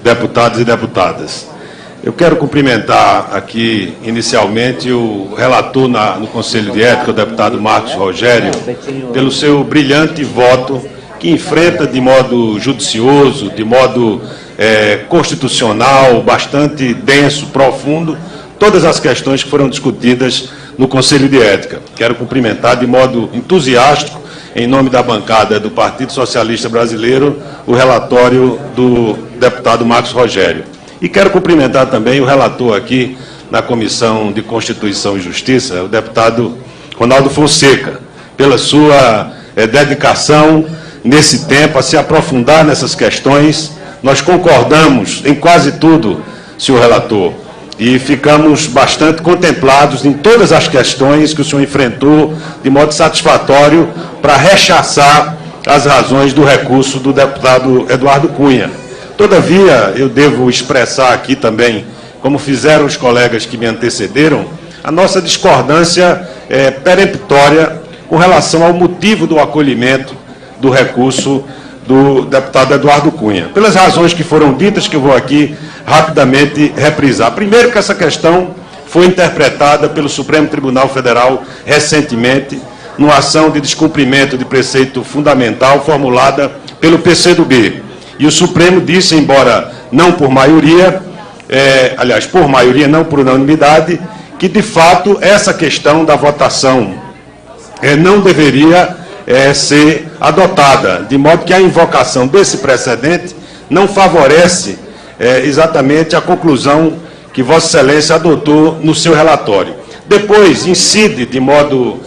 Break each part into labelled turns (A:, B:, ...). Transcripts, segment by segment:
A: Deputados e deputadas, eu quero cumprimentar aqui, inicialmente, o relator no Conselho de Ética, o deputado Marcos Rogério, pelo seu brilhante voto, que enfrenta de modo judicioso, de modo constitucional, bastante denso, profundo, todas as questões que foram discutidas no Conselho de Ética. Quero cumprimentar de modo entusiástico, em nome da bancada do Partido Socialista Brasileiro, o relatório do deputado Marcos Rogério. E quero cumprimentar também o relator aqui na Comissão de Constituição e Justiça, o deputado Ronaldo Fonseca, pela sua dedicação nesse tempo a se aprofundar nessas questões. Nós concordamos em quase tudo, senhor relator, e ficamos bastante contemplados em todas as questões que o senhor enfrentou de modo satisfatório para rechaçar as razões do recurso do deputado Eduardo Cunha. Todavia, eu devo expressar aqui também, como fizeram os colegas que me antecederam, a nossa discordância peremptória com relação ao motivo do acolhimento do recurso do deputado Eduardo Cunha, pelas razões que foram ditas, que eu vou aqui rapidamente reprisar. Primeiro, que essa questão foi interpretada pelo Supremo Tribunal Federal recentemente, numa ação de descumprimento de preceito fundamental formulada pelo PCdoB. E o Supremo disse, embora não por maioria, aliás, por maioria, não por unanimidade, que, de fato, essa questão da votação não deveria ser adotada, de modo que a invocação desse precedente não favorece exatamente a conclusão que Vossa Excelência adotou no seu relatório. Depois, incide de modo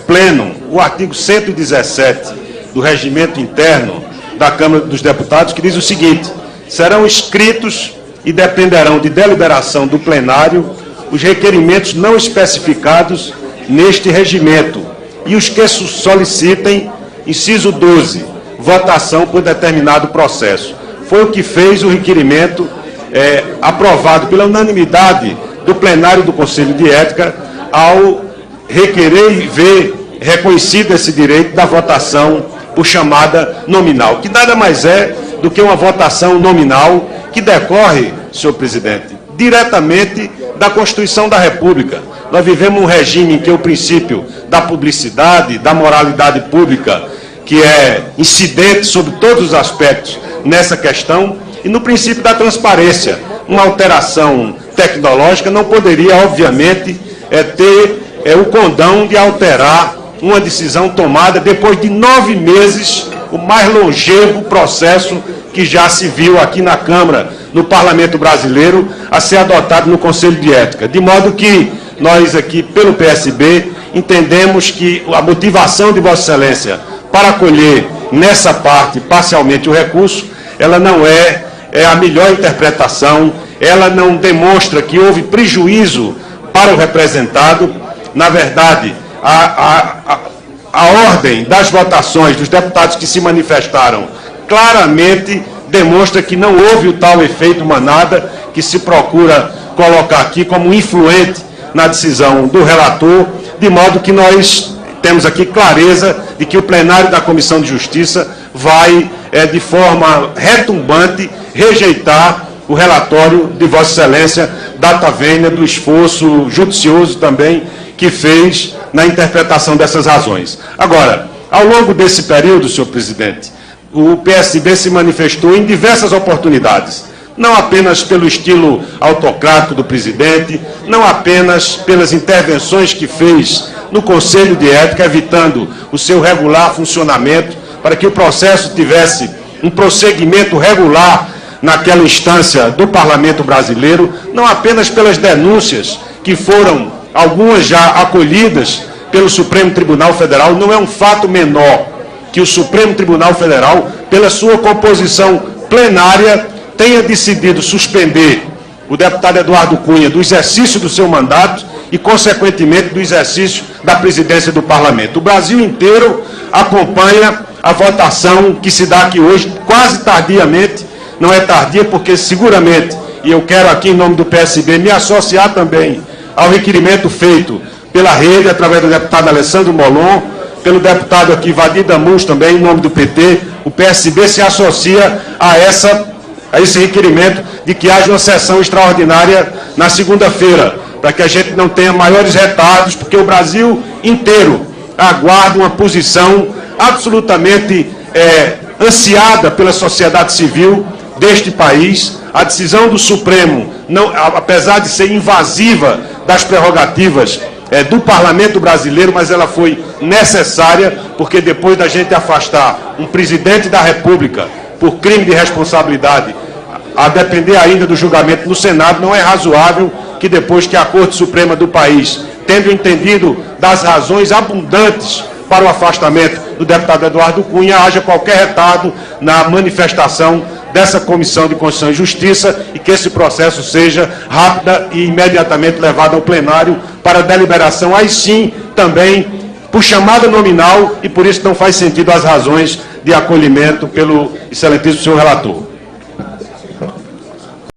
A: pleno o artigo 117 do Regimento Interno da Câmara dos Deputados, que diz o seguinte: serão escritos e dependerão de deliberação do plenário os requerimentos não especificados neste regimento e os que solicitem, inciso 12, votação por determinado processo. Foi o que fez o requerimento aprovado pela unanimidade do plenário do Conselho de Ética ao requerer e ver reconhecido esse direito da votação por chamada nominal, que nada mais é do que uma votação nominal que decorre, senhor presidente, diretamente da Constituição da República. Nós vivemos um regime em que o princípio da publicidade, da moralidade pública, que é incidente sobre todos os aspectos nessa questão, e no princípio da transparência. Uma alteração tecnológica não poderia, obviamente, ter o condão de alterar uma decisão tomada depois de 9 meses, o mais longevo processo que já se viu aqui na Câmara, no Parlamento Brasileiro, a ser adotado no Conselho de Ética. De modo que nós aqui, pelo PSB, entendemos que a motivação de Vossa Excelência para acolher nessa parte, parcialmente, o recurso, ela não é a melhor interpretação, ela não demonstra que houve prejuízo para o representado. Na verdade, a ordem das votações dos deputados que se manifestaram claramente demonstra que não houve o tal efeito manada que se procura colocar aqui como influente na decisão do relator, de modo que nós temos aqui clareza de que o plenário da Comissão de Justiça vai, de forma retumbante, rejeitar o relatório de Vossa Excelência, data vênia do esforço judicioso também que fez na interpretação dessas razões. Agora, ao longo desse período, senhor presidente, o PSB se manifestou em diversas oportunidades, não apenas pelo estilo autocrático do presidente, não apenas pelas intervenções que fez no Conselho de Ética, evitando o seu regular funcionamento, para que o processo tivesse um prosseguimento regular naquela instância do Parlamento Brasileiro, não apenas pelas denúncias que foram, algumas já acolhidas pelo Supremo Tribunal Federal. Não é um fato menor que o Supremo Tribunal Federal, pela sua composição plenária, tenha decidido suspender o deputado Eduardo Cunha do exercício do seu mandato e, consequentemente, do exercício da presidência do Parlamento. O Brasil inteiro acompanha a votação que se dá aqui hoje, quase tardiamente. Não é tardia porque, seguramente, e eu quero aqui, em nome do PSB, me associar também ao requerimento feito pela rede, através do deputado Alessandro Molon, pelo deputado aqui Vadir Damus, também, em nome do PT, o PSB se associa a esse requerimento de que haja uma sessão extraordinária na segunda-feira, para que a gente não tenha maiores retardos, porque o Brasil inteiro aguarda uma posição absolutamente ansiada pela sociedade civil deste país. A decisão do Supremo, apesar de ser invasiva das prerrogativas do Parlamento brasileiro, mas ela foi necessária, porque depois da gente afastar um presidente da República por crime de responsabilidade, a depender ainda do julgamento no Senado, não é razoável que depois que a Corte Suprema do país, tendo entendido das razões abundantes para o afastamento do deputado Eduardo Cunha, haja qualquer retardo na manifestação dessa Comissão de Constituição e Justiça e que esse processo seja rápida e imediatamente levado ao plenário para deliberação, aí sim, também por chamada nominal, e por isso não faz sentido as razões de acolhimento pelo excelentíssimo senhor relator.